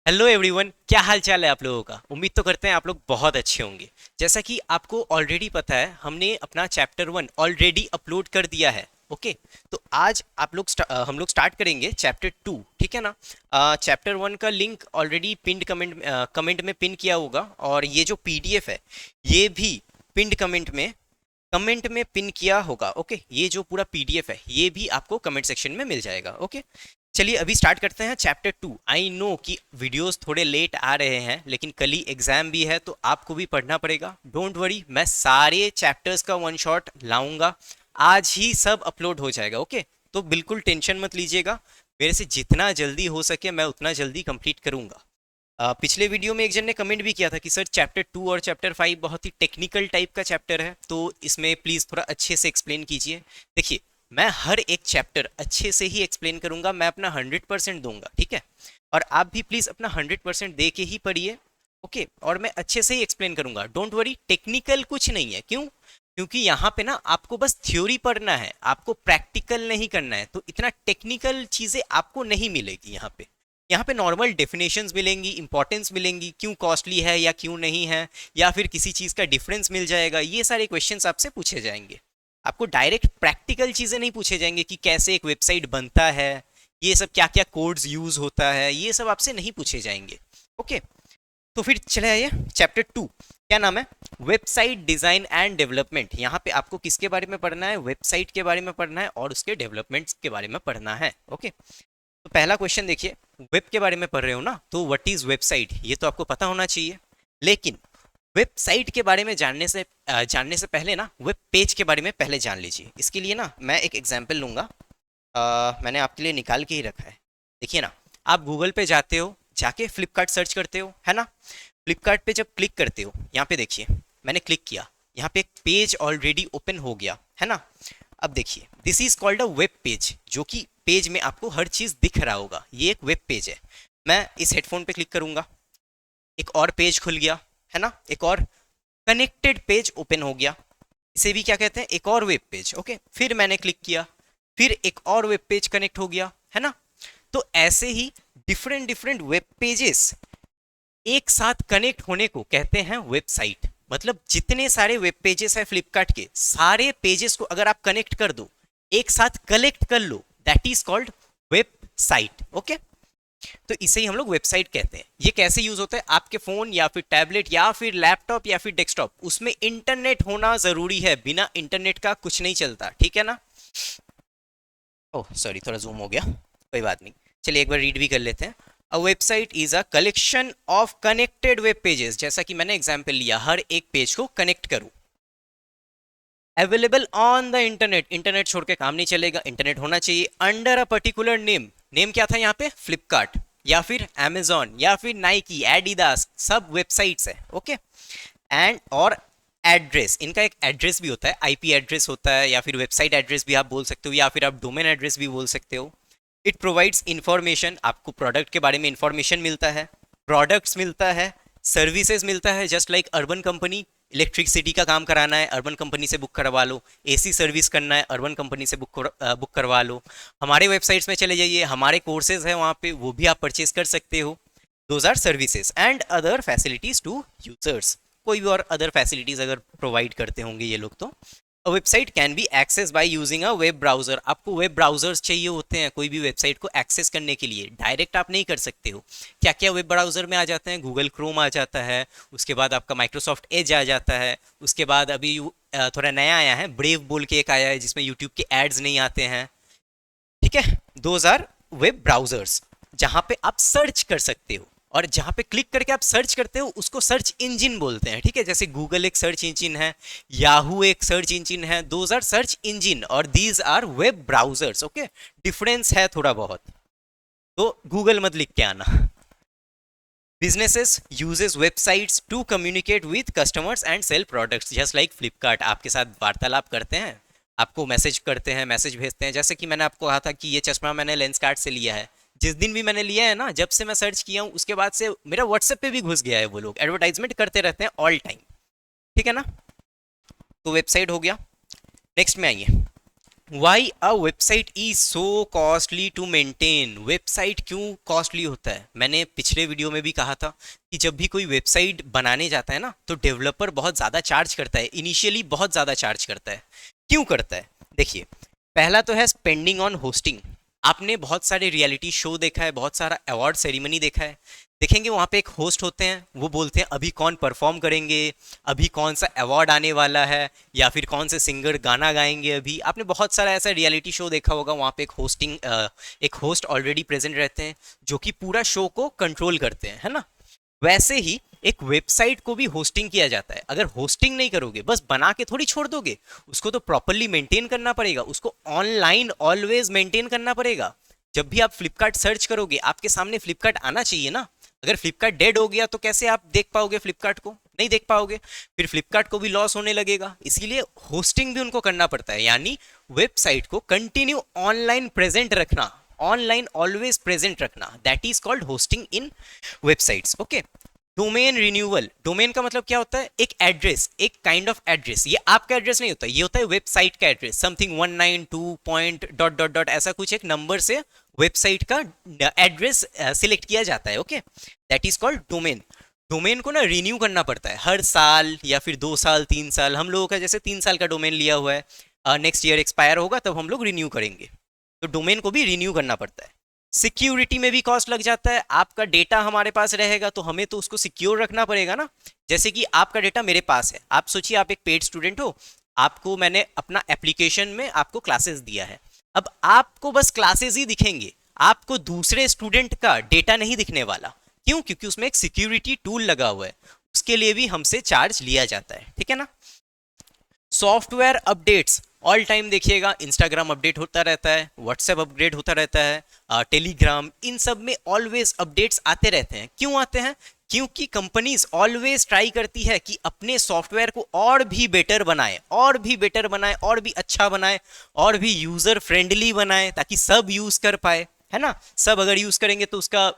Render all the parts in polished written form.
Hello everyone, क्या हाल चाल है आप लोगों का। उम्मीद तो करते हैं आप लोग बहुत अच्छे होंगे। जैसा कि आपको ऑलरेडी पता है, हमने अपना चैप्टर 1 ऑलरेडी अपलोड कर दिया है। ओके। तो आज हम लोग स्टार्ट करेंगे चैप्टर 2। ठीक है ना। चैप्टर 1 का लिंक ऑलरेडी पिंड कमेंट में पिन किया होगा, और ये जो पीडीएफ है ये भी पिंड कमेंट में पिन किया होगा। ओके, ये जो पूरा पीडीएफ है ये भी आपको कमेंट सेक्शन में मिल जाएगा। ओके, चलिए अभी स्टार्ट करते हैं चैप्टर 2। आई नो कि वीडियोस थोड़े लेट आ रहे हैं, लेकिन कल ही एग्जाम भी है तो आपको भी पढ़ना पड़ेगा। डोंट वरी, मैं सारे चैप्टर्स का वन शॉट लाऊंगा। आज ही सब अपलोड हो जाएगा। ओके, तो बिल्कुल टेंशन मत लीजिएगा। मेरे से जितना जल्दी हो सके मैं उतना जल्दी कंप्लीट करूंगा। पिछले वीडियो में एक जन ने कमेंट भी किया था कि सर चैप्टर 2 और चैप्टर 5 बहुत ही टेक्निकल टाइप का चैप्टर है, तो इसमें प्लीज़ थोड़ा अच्छे से एक्सप्लेन कीजिए। देखिए, मैं हर एक चैप्टर अच्छे से ही एक्सप्लेन करूंगा, मैं अपना 100% दूंगा। ठीक है, और आप भी प्लीज़ अपना 100% दे के ही पढ़िए। ओके, और मैं अच्छे से ही एक्सप्लेन करूंगा। डोंट वरी, टेक्निकल कुछ नहीं है। क्यों? क्योंकि यहाँ पे ना आपको बस थ्योरी पढ़ना है, आपको प्रैक्टिकल नहीं करना है, तो इतना टेक्निकल चीज़ें आपको नहीं मिलेगी यहाँ पे। यहाँ पे नॉर्मल डेफिनेशंस मिलेंगी, इंपॉर्टेंस मिलेंगी, क्यों कॉस्टली है या क्यों नहीं है, या फिर किसी चीज़ का डिफरेंस मिल जाएगा। ये सारे क्वेश्चंस आपसे पूछे जाएंगे। आपको डायरेक्ट प्रैक्टिकल चीज़ें नहीं पूछे जाएंगे कि कैसे एक वेबसाइट बनता है, ये सब क्या क्या कोड्स यूज़ होता है, ये सब आपसे नहीं पूछे जाएंगे। ओके, तो फिर चले आइए चैप्टर 2। क्या नाम है? Website design and development. यहाँ पे आपको किसके बारे में पढ़ना है? वेबसाइट के बारे में पढ़ना है और उसके डेवलपमेंट्स के बारे में पढ़ना है। ओके, तो पहला क्वेश्चन देखिए। वेब के बारे में पढ़ रहे हो ना, तो व्हाट इज वेबसाइट ये तो आपको पता होना चाहिए। लेकिन वेबसाइट के बारे में जानने से पहले ना वेब पेज के बारे में पहले जान लीजिए। इसके लिए ना मैं एक एग्जांपल लूंगा। मैंने आपके लिए निकाल के ही रखा है। देखिए ना, आप गूगल पे जाते हो, जाके फ्लिपकार्ट सर्च करते हो, है ना। फ्लिपकार्ट पे जब क्लिक करते हो, यहाँ पे देखिए मैंने क्लिक किया, यहाँ पे एक पेज ऑलरेडी ओपन हो गया है ना। अब देखिए, this is called a web page, जो कि पेज में आपको हर चीज दिख रहा होगा, ये एक वेब पेज है। मैं इस हेडफोन पे क्लिक करूंगा, एक और पेज खुल गया, है ना। एक और कनेक्टेड पेज ओपन हो गया, इसे भी क्या कहते हैं? एक और वेब पेज। ओके, फिर मैंने क्लिक किया, फिर एक और वेब पेज कनेक्ट हो गया, है ना। तो ऐसे ही डिफरेंट डिफरेंट वेब पेजेस एक साथ कनेक्ट होने को कहते हैं वेबसाइट। मतलब जितने सारे वेब पेजेस है फ्लिपकार्ट के, सारे पेजेस को अगर आप कनेक्ट कर दो, एक साथ कलेक्ट कर लो, that is called website. Okay, तो इसे ही हम लोग वेबसाइट कहते हैं। ये कैसे यूज होता है? आपके फोन या फिर टैबलेट या फिर लैपटॉप या फिर डेस्कटॉप, उसमें इंटरनेट होना जरूरी है। बिना इंटरनेट का कुछ नहीं चलता। ठीक है ना। ओह सॉरी, थोड़ा जूम हो गया, कोई बात नहीं। चलिए एक बार रीड भी कर लेते हैं। अ website is a collection of connected web pages. जैसा कि मैंने एग्जांपल लिया, हर एक पेज को कनेक्ट करूं, available on the internet. Internet छोड़ के काम नहीं चलेगा, इंटरनेट होना चाहिए। Under a particular name, name क्या था यहाँ पे? फ्लिपकार्ट या फिर Amazon या फिर नाइकी, एडिडास, सब वेबसाइट्स है। ओके, एंड और एड्रेस, इनका एक एड्रेस भी होता है, आईपी एड्रेस होता है, या फिर वेबसाइट एड्रेस भी आप बोल सकते हो, या फिर आप डोमेन एड्रेस भी बोल सकते हो। इट प्रोवाइड्स इंफॉर्मेशन, आपको प्रोडक्ट के बारे में इंफॉर्मेशन मिलता है, प्रोडक्ट्स मिलता है, सर्विसेज मिलता है। Just like urban company, electricity का काम कराना है, अर्बन कंपनी से बुक करवा लो। एसी सर्विस करना है, अर्बन कंपनी से बुक करवा लो। हमारे वेबसाइट्स में चले जाइए, हमारे कोर्सेज है वहाँ पे, वो भी आप परचेज कर सकते हो। Those are services and other facilities to users. कोई भी और अदर फैसिलिटीज अगर प्रोवाइड करते होंगे ये लोग तो। A website can be access by using a web browser. आपको वेब ब्राउजर्स चाहिए होते हैं कोई भी वेबसाइट को एक्सेस करने के लिए, डायरेक्ट आप नहीं कर सकते हो। क्या क्या वेब ब्राउजर में आ जाते हैं? गूगल क्रोम आ जाता है, उसके बाद आपका माइक्रोसॉफ्ट एज आ जाता है, उसके बाद अभी थोड़ा नया आया है, ब्रेव बोल के एक आया है जिसमें यूट्यूब के एड्स नहीं आते हैं। ठीक है, दोज आर वेब ब्राउजर्स, जहां पे आप सर्च कर सकते हो, और जहां पे क्लिक करके आप सर्च करते हो उसको सर्च इंजन बोलते हैं। ठीक है, जैसे गूगल एक सर्च इंजन है, याहू एक सर्च इंजन है, दोज आर सर्च इंजन और these are web browsers. Okay, difference है थोड़ा बहुत, तो गूगल मत लिख के आना। Businesses uses websites to communicate with customers and sell products. Just like Flipkart आपके साथ वार्तालाप करते हैं, आपको मैसेज करते हैं, मैसेज भेजते हैं। जैसे कि मैंने आपको कहा था कि ये चश्मा मैंने लेंस कार्ट से लिया है, जिस दिन भी मैंने लिया है ना, जब से मैं सर्च किया हूँ उसके बाद से मेरा व्हाट्सएप पे भी घुस गया है, वो लोग एडवर्टाइजमेंट करते रहते हैं ऑल टाइम। ठीक है ना, तो वेबसाइट हो गया। नेक्स्ट में आइए, why a website is so costly to maintain. Website क्यों कॉस्टली होता है? मैंने पिछले वीडियो में भी कहा था कि जब भी कोई वेबसाइट बनाने जाता है ना, तो डेवलपर बहुत ज़्यादा चार्ज करता है, इनिशियली बहुत ज़्यादा चार्ज करता है। क्यों करता है? देखिए, पहला तो है स्पेंडिंग ऑन होस्टिंग। आपने बहुत सारे रियलिटी शो देखा है, बहुत सारा अवार्ड सेरेमनी देखा है, देखेंगे वहाँ पे एक होस्ट होते हैं, वो बोलते हैं अभी कौन परफॉर्म करेंगे, अभी कौन सा अवार्ड आने वाला है, या फिर कौन से सिंगर गाना गाएंगे। अभी आपने बहुत सारा ऐसा रियलिटी शो देखा होगा, वहाँ पे एक होस्ट ऑलरेडी प्रेजेंट रहते हैं जो कि पूरा शो को कंट्रोल करते हैं, है ना। वैसे ही एक वेबसाइट को भी होस्टिंग किया जाता है। अगर होस्टिंग नहीं करोगे, बस बना के थोड़ी छोड़ दोगे, उसको तो प्रॉपरली मेंटेन करना पड़ेगा, उसको ऑनलाइन ऑलवेज मेंटेन करना पड़ेगा। जब भी आप फ्लिपकार्ट सर्च करोगे, आपके सामने फ्लिपकार्ट आना चाहिए ना। अगर फ्लिपकार्ट डेड हो गया तो कैसे आप देख पाओगे फ्लिपकार्ट को? नहीं देख पाओगे, फिर फ्लिपकार्ट को भी लॉस होने लगेगा। इसीलिए होस्टिंग भी उनको करना पड़ता है, यानी वेबसाइट को कंटिन्यू ऑनलाइन प्रेजेंट रखना, ऑनलाइन ऑलवेज प्रेजेंट रखना, that is called hosting in websites. Okay. Domain renewal, domain का मतलब क्या होता है? एक एड्रेस, एक काइंड ऑफ एड्रेस। ये आपका एड्रेस नहीं होता, ये होता है वेबसाइट का address. Something 192 point dot dot dot ऐसा कुछ एक नंबर से वेबसाइट का एड्रेस सिलेक्ट किया जाता है। Okay, that is called domain. Domain को ना रिन्यू करना पड़ता है हर साल, या फिर 2 साल 3 साल। हम लोगों का जैसे 3 साल का डोमेन लिया हुआ है, नेक्स्ट ईयर एक्सपायर होगा तब हम लोग रिन्यू करेंगे, तो डोमेन को भी रिन्यू करना पड़ता है। सिक्योरिटी में भी कॉस्ट लग जाता है। आपका डेटा हमारे पास रहेगा तो हमें तो उसको सिक्योर रखना पड़ेगा ना। जैसे कि आपका डेटा मेरे पास है, आप सोचिए आप एक पेड स्टूडेंट हो, आपको मैंने अपना एप्लीकेशन में आपको क्लासेस दिया है। अब आपको बस क्लासेस ही दिखेंगे, आपको दूसरे स्टूडेंट का डेटा नहीं दिखने वाला। क्यों? क्योंकि उसमें एक सिक्योरिटी टूल लगा हुआ है, उसके लिए भी हमसे चार्ज लिया जाता है, ठीक है ना। सॉफ्टवेयर अपडेट्स ऑल टाइम देखिएगा, इंस्टाग्राम अपडेट होता रहता है, व्हाट्सएप अपडेट होता रहता है, टेलीग्राम, इन सब में ऑलवेज अपडेट्स आते रहते हैं। क्यों आते हैं? क्योंकि कंपनीज ऑलवेज ट्राई करती है कि अपने सॉफ्टवेयर को और भी बेटर बनाए, और भी बेटर बनाए, और भी अच्छा बनाए, और भी यूजर फ्रेंडली बनाए, ताकि सब यूज कर पाए, है ना। सब अगर यूज करेंगे तो उसका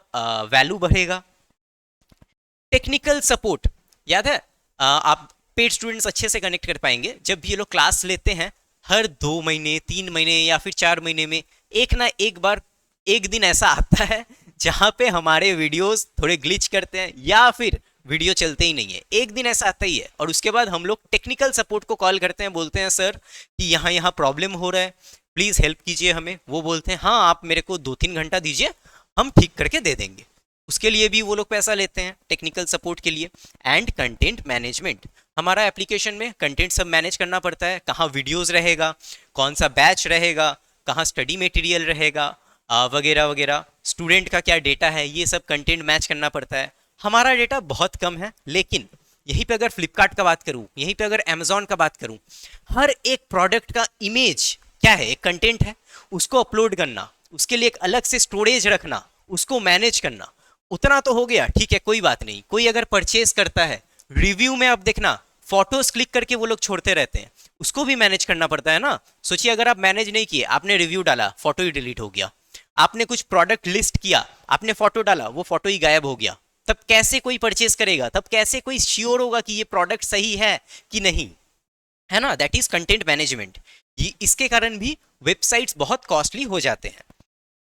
वैल्यू बढ़ेगा। टेक्निकल सपोर्ट, याद है? आप पेड स्टूडेंट्स अच्छे से कनेक्ट कर पाएंगे जब भी ये लोग क्लास लेते हैं। हर 2 महीने 3 महीने या फिर 4 महीने में एक ना एक बार, एक दिन ऐसा आता है जहाँ पे हमारे वीडियोस थोड़े ग्लिच करते हैं, या फिर वीडियो चलते ही नहीं है। एक दिन ऐसा आता ही है, और उसके बाद हम लोग टेक्निकल सपोर्ट को कॉल करते हैं, बोलते हैं सर कि यहाँ यहाँ प्रॉब्लम हो रहा है, प्लीज़ हेल्प कीजिए हमें। वो बोलते हैं हाँ आप मेरे को 2-3 घंटा दीजिए, हम ठीक करके दे देंगे। उसके लिए भी वो लोग पैसा लेते हैं, टेक्निकल सपोर्ट के लिए। एंड कंटेंट मैनेजमेंट, हमारा एप्लीकेशन में कंटेंट सब मैनेज करना पड़ता है, कहाँ वीडियोस रहेगा, कौन सा बैच रहेगा, कहाँ स्टडी मटेरियल रहेगा, वगैरह वगैरह। स्टूडेंट का क्या डेटा है, ये सब कंटेंट मैच करना पड़ता है। हमारा डेटा बहुत कम है, लेकिन यहीं पे अगर फ्लिपकार्ट का बात करूं, यहीं पे अगर अमेजोन का बात करूं, हर एक प्रोडक्ट का इमेज क्या है? एक कंटेंट है, उसको अपलोड करना, उसके लिए एक अलग से स्टोरेज रखना, उसको मैनेज करना, उतना तो हो गया, ठीक है, कोई बात नहीं। कोई अगर परचेज करता है, रिव्यू में आप देखना फोटोज क्लिक करके वो लोग छोड़ते रहते हैं, उसको भी मैनेज करना पड़ता है ना। सोचिए अगर आप मैनेज नहीं किए, आपने रिव्यू डाला, फोटो ही डिलीट हो गया। आपने कुछ प्रोडक्ट लिस्ट किया, आपने फोटो डाला, वो फोटो ही गायब हो गया, तब कैसे कोई परचेज करेगा? तब कैसे कोई श्योर होगा कि ये प्रोडक्ट सही है कि नहीं, है ना। That is content management. इसके कारण भी वेबसाइट्स बहुत कॉस्टली हो जाते हैं।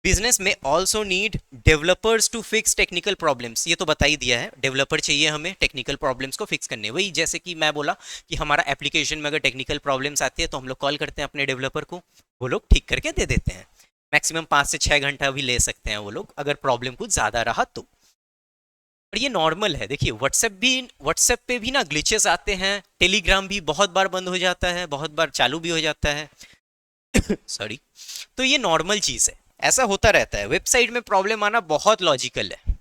बिजनेस में also need developers to fix technical problems, ये तो बता ही दिया है, डेवलपर चाहिए हमें टेक्निकल प्रॉब्लम्स को फिक्स करने। वही जैसे कि मैं बोला कि हमारा एप्लीकेशन में अगर टेक्निकल प्रॉब्लम्स आती है तो हम लोग कॉल करते हैं अपने डेवलपर को, वो लोग ठीक करके दे देते हैं। मैक्सिमम 5 से 6 घंटा भी ले सकते हैं वो लोग, अगर प्रॉब्लम कुछ ज़्यादा रहा तो। और ये नॉर्मल है। देखिए व्हाट्सएप पे भी ना ग्लिचेस आते हैं, टेलीग्राम भी बहुत बार बंद हो जाता है, बहुत बार चालू भी हो जाता है सॉरी। तो ये नॉर्मल चीज़ है, ऐसा होता रहता है। वेबसाइट में प्रॉब्लम आना बहुत लॉजिकल है।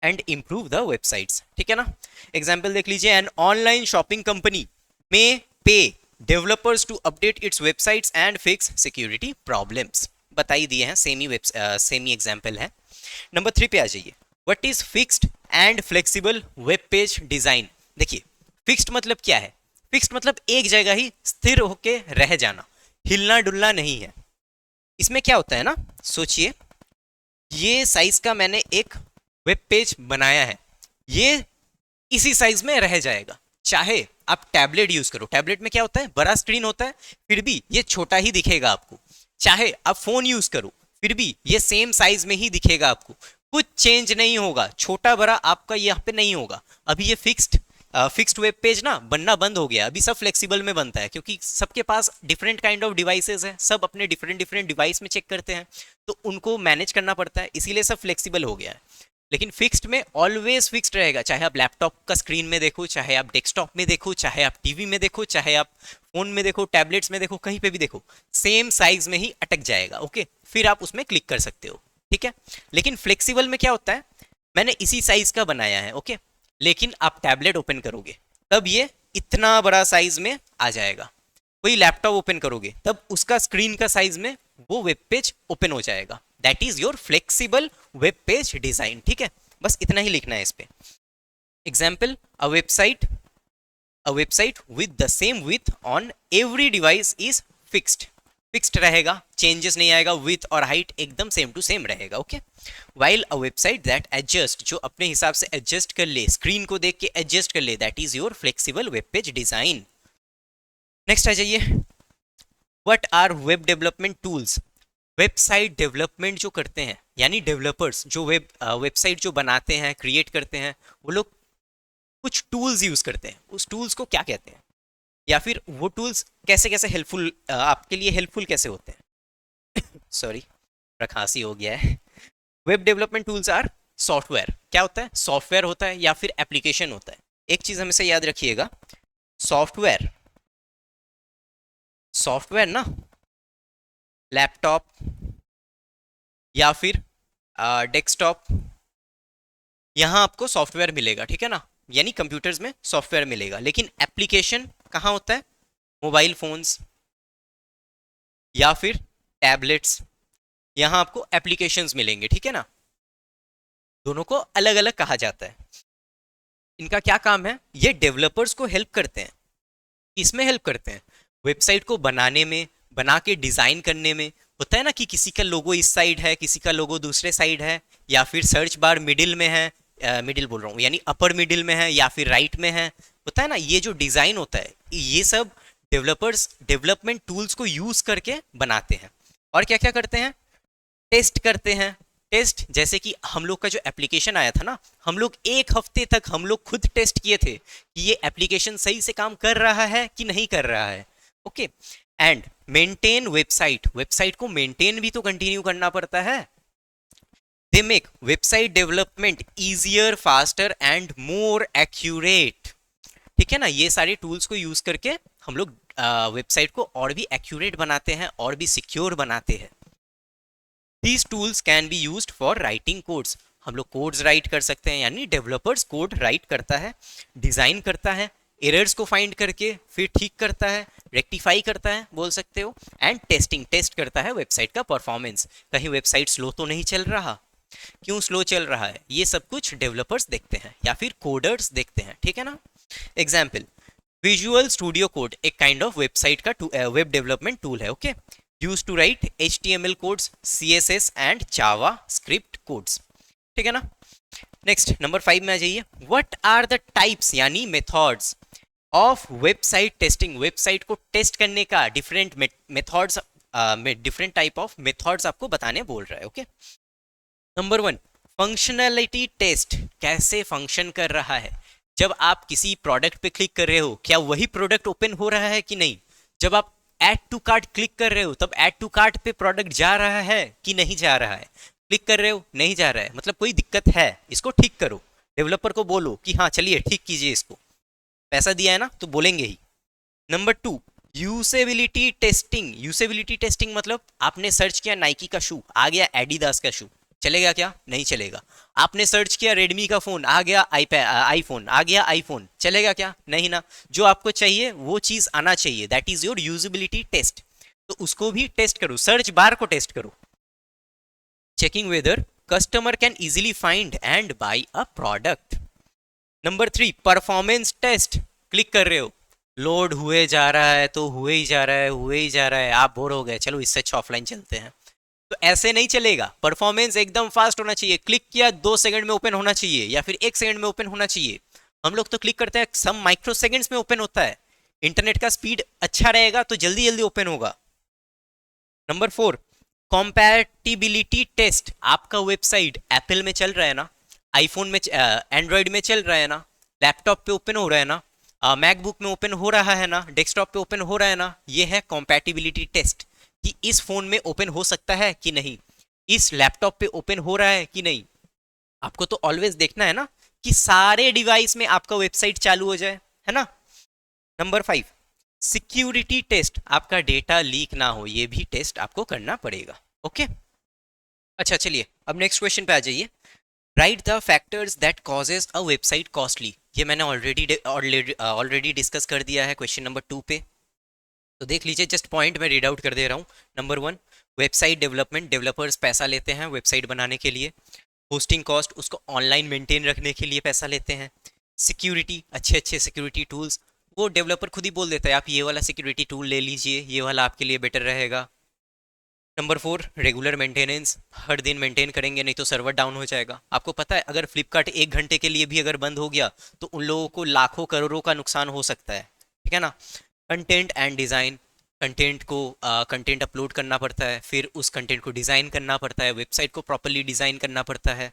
एंड इम्प्रूव द वेबसाइट्स, ठीक है ना। एग्जाम्पल देख लीजिए, एन ऑनलाइन शॉपिंग कंपनी में pay developers to update its websites and fix security problems. बता ही दिए हैं, सेम ही एग्जाम्पल है। नंबर 3 पे आ जाइए। What is fixed and flexible web page design? देखिए फिक्स्ड मतलब क्या है? फिक्स्ड मतलब एक जगह ही स्थिर होके रह जाना, हिलना डुलना नहीं है। इसमें क्या होता है ना, सोचिए ये साइज का मैंने एक वेब पेज बनाया है, ये इसी साइज में रह जाएगा, चाहे आप टैबलेट यूज करो, टैबलेट में क्या होता है, बड़ा स्क्रीन होता है, फिर भी ये छोटा ही दिखेगा आपको। चाहे आप फोन यूज करो, फिर भी ये सेम साइज में ही दिखेगा आपको, कुछ चेंज नहीं होगा, छोटा बड़ा आपका यहाँ पे नहीं होगा। अभी ये फिक्स्ड वेब पेज ना बनना बंद हो गया, अभी सब फ्लेक्सिबल में बनता है, क्योंकि सबके पास डिफरेंट काइंड ऑफ डिवाइसेस हैं, सब अपने डिफरेंट डिफरेंट डिवाइस में चेक करते हैं, तो उनको मैनेज करना पड़ता है, इसीलिए सब फ्लेक्सिबल हो गया है। लेकिन फिक्स्ड में ऑलवेज फिक्स्ड रहेगा, चाहे आप लैपटॉप का स्क्रीन में देखो, चाहे आप डेस्कटॉप में देखो, चाहे आप टीवी में देखो, चाहे आप फोन में देखो, टैबलेट्स में देखो, कहीं पे भी देखो, सेम साइज में ही अटक जाएगा। ओके, फिर आप उसमें क्लिक कर सकते हो, ठीक है। लेकिन फ्लेक्सिबल में क्या होता है, मैंने इसी साइज का बनाया है, ओके, लेकिन आप टैबलेट ओपन करोगे तब ये इतना बड़ा साइज में आ जाएगा, कोई लैपटॉप ओपन करोगे तब उसका स्क्रीन का साइज में वो वेब पेज ओपन हो जाएगा। That is your flexible web page design, ठीक है, बस इतना ही लिखना है इस पे। Example, a website with the same with on every device is fixed रहेगा, चेंजेस नहीं आएगा, विथ और हाइट एकदम सेम टू सेम रहेगा। Okay, while a website that adjust, जो अपने हिसाब से एडजस्ट कर ले, स्क्रीन को देख के एडजस्ट कर ले, that is your flexible web page design. Next आ जाइए, what are web development tools. Website development जो करते हैं, यानी डेवलपर्स जो वेबसाइट जो बनाते हैं, क्रिएट करते हैं, वो लोग कुछ टूल्स यूज करते हैं। उस टूल्स को क्या कहते हैं, या फिर वो टूल्स कैसे कैसे हेल्पफुल, आपके लिए हेल्पफुल कैसे होते हैं। सॉरी, खांसी हो गया है। Web development tools are software, क्या होता है, सॉफ्टवेयर होता है या फिर एप्लीकेशन होता है। एक चीज हमेशा याद रखिएगा, सॉफ्टवेयर ना लैपटॉप या फिर डेस्कटॉप, यहां आपको सॉफ्टवेयर मिलेगा, ठीक है ना, यानी कंप्यूटर्स में सॉफ्टवेयर मिलेगा। लेकिन एप्लीकेशन कहाँ होता है, मोबाइल फोन्स या फिर टैबलेट्स, यहां आपको एप्लीकेशंस मिलेंगे, ठीक है ना। दोनों को अलग अलग कहा जाता है। इनका क्या काम है, ये डेवलपर्स को हेल्प करते हैं। इसमें हेल्प करते हैं, वेबसाइट को बनाने में, बना के डिजाइन करने में। होता है ना कि किसी का लोगो इस साइड है, किसी का लोगो दूसरे साइड है, या फिर सर्च बार मिडिल में है, मिडिल बोल रहा हूँ यानी अपर मिडिल में है, या फिर राइट में है। होता है ना, ये जो डिजाइन होता है, ये सब डेवलपर्स डेवलपमेंट टूल्स को यूज करके बनाते हैं। और क्या क्या करते हैं, टेस्ट करते हैं। टेस्ट जैसे कि हम लोग का जो एप्लीकेशन आया था ना, हम लोग एक हफ्ते तक हम लोग खुद टेस्ट किए थे कि ये एप्लीकेशन सही से काम कर रहा है कि नहीं कर रहा है। ओके, एंड मेंटेन वेबसाइट को मेंटेन भी तो कंटिन्यू करना पड़ता है। They make website development easier, faster and more accurate, ठीक है ना। ये सारे टूल्स को यूज करके हम लोग वेबसाइट को और भी एक्यूरेट बनाते हैं और भी सिक्योर बनाते हैं। These tools can be used for writing codes, हम लोग कोड्स राइट कर सकते हैं, यानी डेवलपर्स कोड राइट करता है, डिजाइन करता है, एरर्स को फाइंड करके फिर ठीक करता है, रेक्टिफाई करता है बोल सकते हो, एंड टेस्ट करता है वेबसाइट का परफॉर्मेंस। कहीं वेबसाइट स्लो तो नहीं चल रहा, क्यों स्लो चल रहा है, ये सब कुछ डेवलपर्स देखते हैं या फिर कोडर्स देखते हैं, ठीक है ना। एग्जाम्पल, विजुअल स्टूडियो कोड एक काइंड ऑफ वेबसाइट का वेब डेवलपमेंट टूल है। Okay, used to write HTML codes, CSS and JavaScript codes, ठीक है ना। नेक्स्ट नंबर 5 में आ जाइए, व्हाट आर द टाइप्स यानी methods of website testing. Website को टेस्ट करने का different methods, different type of methods आपको बताने बोल रहा है। ओके, नंबर 1, फंक्शनैलिटी टेस्ट, कैसे फंक्शन कर रहा है। जब आप किसी प्रोडक्ट पे क्लिक कर रहे हो, क्या वही प्रोडक्ट ओपन हो रहा है कि नहीं। जब आप ऐड टू कार्ट क्लिक कर रहे हो, तब ऐड टू कार्ट पे प्रोडक्ट जा रहा है कि नहीं जा रहा है। क्लिक कर रहे हो, नहीं जा रहा है, मतलब कोई दिक्कत है, इसको ठीक करो। डेवलपर को बोलो कि हाँ चलिए ठीक कीजिए इसको, पैसा दिया है ना तो बोलेंगे ही। नंबर 2, यूसेबिलिटी टेस्टिंग मतलब आपने सर्च किया नाइकी का शू, आ गया एडिडास का शू, चलेगा क्या, नहीं चलेगा। आपने सर्च किया रेडमी का फोन, आ गया आईफोन, आ गया आईफोन, चलेगा क्या, नहीं ना। जो आपको चाहिए वो चीज आना चाहिए, that is your usability test. तो उसको भी टेस्ट करो, सर्च बार को टेस्ट करो। Checking whether customer can easily find and buy a product. Number 3, performance test, click कर रहे हो, लोड हुए जा रहा है तो हुए ही जा रहा है, आप बोर हो गए, चलो इससे अच्छा ऑफलाइन चलते हैं। तो ऐसे नहीं चलेगा, परफॉर्मेंस एकदम फास्ट होना चाहिए। क्लिक किया 2 सेकंड में ओपन होना चाहिए या फिर 1 सेकंड में ओपन होना चाहिए। हम लोग तो क्लिक करते हैं, सम माइक्रो सेकेंड्स में ओपन होता है। इंटरनेट का स्पीड अच्छा रहेगा तो जल्दी जल्दी ओपन होगा। Number 4, compatibility test. आपका वेबसाइट एप्पल में चल रहा है ना, आईफोन में, एंड्रॉयड में चल रहा है ना, लैपटॉप पे ओपन हो रहा है ना, मैकबुक में ओपन हो रहा है ना, डेस्कटॉप पे ओपन हो रहा है ना। ये है कॉम्पैटिबिलिटी टेस्ट कि इस फोन में ओपन हो सकता है कि नहीं, इस लैपटॉप पे ओपन हो रहा है कि नहीं। आपको तो ऑलवेज देखना है ना कि सारे डिवाइस में आपका वेबसाइट चालू हो जाए, है ना। Number 5, security test. आपका डेटा लीक ना हो, ये भी टेस्ट आपको करना पड़ेगा। ओके, अच्छा चलिए अब नेक्स्ट क्वेश्चन पे आ जाइए। Right the factors that causes a website costly. ये मैंने ऑलरेडी डिस्कस कर दिया है क्वेश्चन नंबर 2 पे, तो देख लीजिए, जस्ट पॉइंट मैं रीड आउट कर दे रहा हूँ। Number 1, website development. डेवलपर्स पैसा लेते हैं वेबसाइट बनाने के लिए। होस्टिंग कॉस्ट, उसको ऑनलाइन मेंटेन रखने के लिए पैसा लेते हैं। सिक्योरिटी, अच्छे अच्छे सिक्योरिटी टूल्स, वो डेवलपर खुद ही बोल देता है आप ये वाला सिक्योरिटी टूल ले लीजिए, ये वाला आपके लिए बेटर रहेगा। Number 4, regular maintenance. हर दिन मेंटेन करेंगे, नहीं तो सर्वर डाउन हो जाएगा। आपको पता है अगर फ्लिपकार्ट 1 घंटे के लिए भी अगर बंद हो गया तो उन लोगों को लाखों करोड़ों का नुकसान हो सकता है, ठीक है ना। Content and design. Content upload करना पड़ता है, फिर उस कंटेंट को डिज़ाइन करना पड़ता है, वेबसाइट को प्रॉपरली डिज़ाइन करना पड़ता है।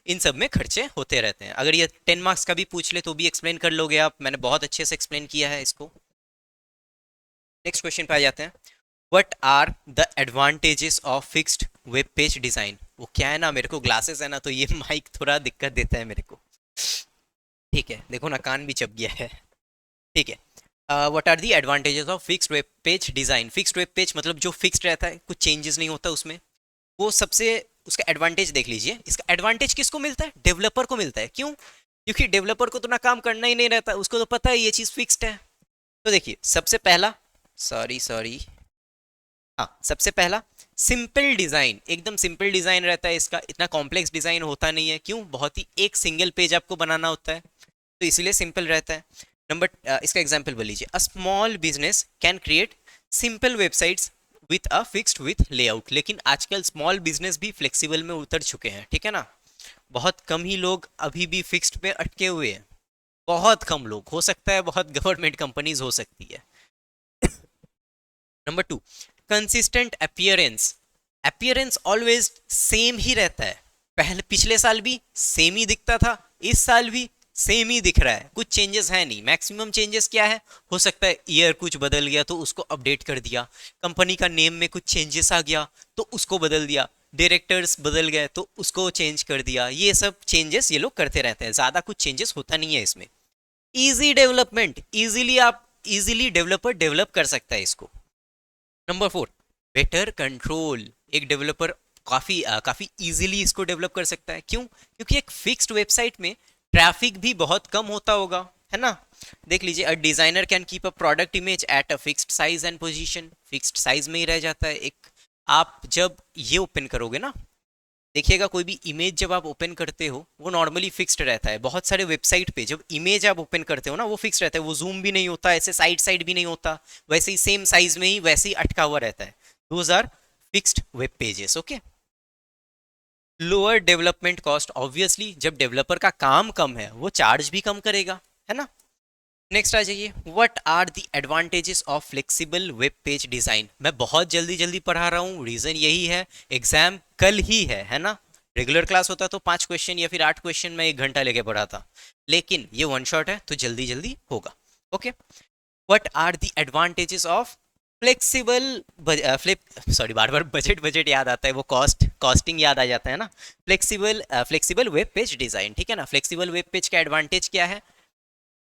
इन सब में खर्चे होते रहते हैं। अगर ये 10 मार्क्स का भी पूछ ले तो भी एक्सप्लेन कर लोगे आप, मैंने बहुत अच्छे से एक्सप्लेन किया है इसको। नेक्स्ट क्वेश्चन पे आ जाते हैं। What are the advantages of fixed web page design. वो क्या है ना, मेरे को ग्लासेस है ना तो ये माइक थोड़ा दिक्कत देता है मेरे को, ठीक है, देखो ना कान भी चप गया है, ठीक है। What are the advantages of fixed web page design. Fixed web page मतलब जो फिक्स्ड रहता है, कुछ चेंजेस नहीं होता उसमें, वो सबसे उसका एडवांटेज देख लीजिए। इसका एडवांटेज किसको मिलता है, डेवलपर को मिलता है। क्यों, क्योंकि डेवलपर को तो ना काम करना ही नहीं रहता, उसको तो पता है ये चीज़ फिक्स्ड है। तो देखिए सबसे पहला, सॉरी सॉरी, हाँ सबसे पहला, सिंपल डिज़ाइन। एकदम सिंपल डिज़ाइन रहता है इसका, इतना कॉम्प्लेक्स डिज़ाइन होता नहीं है। क्यों, बहुत ही एक सिंगल पेज आपको बनाना होता है, तो इसीलिए सिंपल रहता है। इसका एग्जाम्पल बोल लीजिए, a small business can create simple websites with a fixed with layout. लेकिन आजकल स्मॉल बिजनेस भी फ्लेक्सिबल में उतर चुके हैं, ठीक है ना। बहुत कम ही लोग अभी भी फिक्स्ड पे अटके हुए हैं, बहुत कम लोग, हो सकता है बहुत गवर्नमेंट कंपनीज हो सकती है। Number 2, consistent appearance. Appearance always same ही रहता है, पहले पिछले साल भी सेम ही दिखता था, इस साल भी सेम ही दिख रहा है, कुछ चेंजेस है नहीं। मैक्सिमम चेंजेस क्या है, हो सकता है ईयर कुछ बदल गया तो उसको अपडेट कर दिया, कंपनी का नेम में कुछ चेंजेस आ गया तो उसको बदल दिया, डायरेक्टर्स बदल गए तो उसको चेंज कर दिया। ये सब चेंजेस ये लोग करते रहते हैं, ज़्यादा कुछ चेंजेस होता नहीं है इसमें। Easy development, easily developer develop कर सकता है इसको। Number 4, better control. एक डेवलपर काफ़ी इजीली इसको डेवलप कर सकता है। क्यों, क्योंकि एक फिक्स्ड वेबसाइट में ट्रैफिक भी बहुत कम होता होगा, है ना। देख लीजिए, a designer can keep a product image at a fixed size and position. Fixed size में ही रह जाता है एक। आप जब ये ओपन करोगे ना, देखिएगा कोई भी इमेज जब आप ओपन करते हो वो नॉर्मली फिक्स्ड रहता है। बहुत सारे वेबसाइट पे जब इमेज आप ओपन करते हो ना वो फिक्स रहता है, वो जूम भी नहीं होता, ऐसे साइड साइड भी नहीं होता, वैसे ही सेम साइज में ही वैसे ही अटका हुआ रहता है। Those are fixed web pages. Okay, lower development cost. Obviously जब डेवलपर का काम कम है वो चार्ज भी कम करेगा, है ना। नेक्स्ट आ जाइए, what are the advantages of flexible web page design. मैं बहुत जल्दी जल्दी पढ़ा रहा हूँ, रीजन यही है, एग्जाम कल ही है ना। रेगुलर क्लास होता तो 5 क्वेश्चन या फिर 8 क्वेश्चन में 1 घंटा लेके पढ़ा था, लेकिन ये वन शॉट है तो जल्दी जल्दी होगा। Okay, what are the advantages of flexible बार बार बजट बजट याद आता है, वो कॉस्टिंग याद आ जाता है ना। फ्लेक्सिबल वेब पेज डिजाइन, ठीक है ना। फ्लेक्सिबल वेब पेज का एडवांटेज क्या है,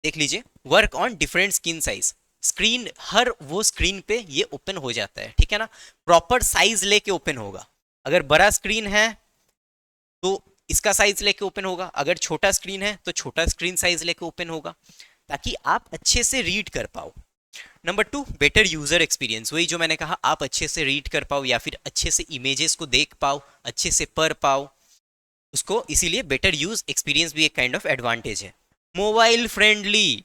देख लीजिए, work on different screen size. Screen, हर वो स्क्रीन पे ये ओपन हो जाता है, ठीक है ना। प्रॉपर साइज लेके ओपन होगा। अगर बड़ा स्क्रीन है तो इसका साइज लेके ओपन होगा, अगर छोटा स्क्रीन है तो छोटा स्क्रीन साइज लेके ओपन होगा, ताकि आप अच्छे से रीड कर पाओ। Number 2, better user experience. वही जो मैंने कहा, आप अच्छे से रीड कर पाओ या फिर अच्छे से इमेजेस को देख पाओ, अच्छे से पढ़ पाओ उसको, इसीलिए बेटर यूज एक्सपीरियंस भी एक काइंड ऑफ एडवांटेज है। Mobile friendly.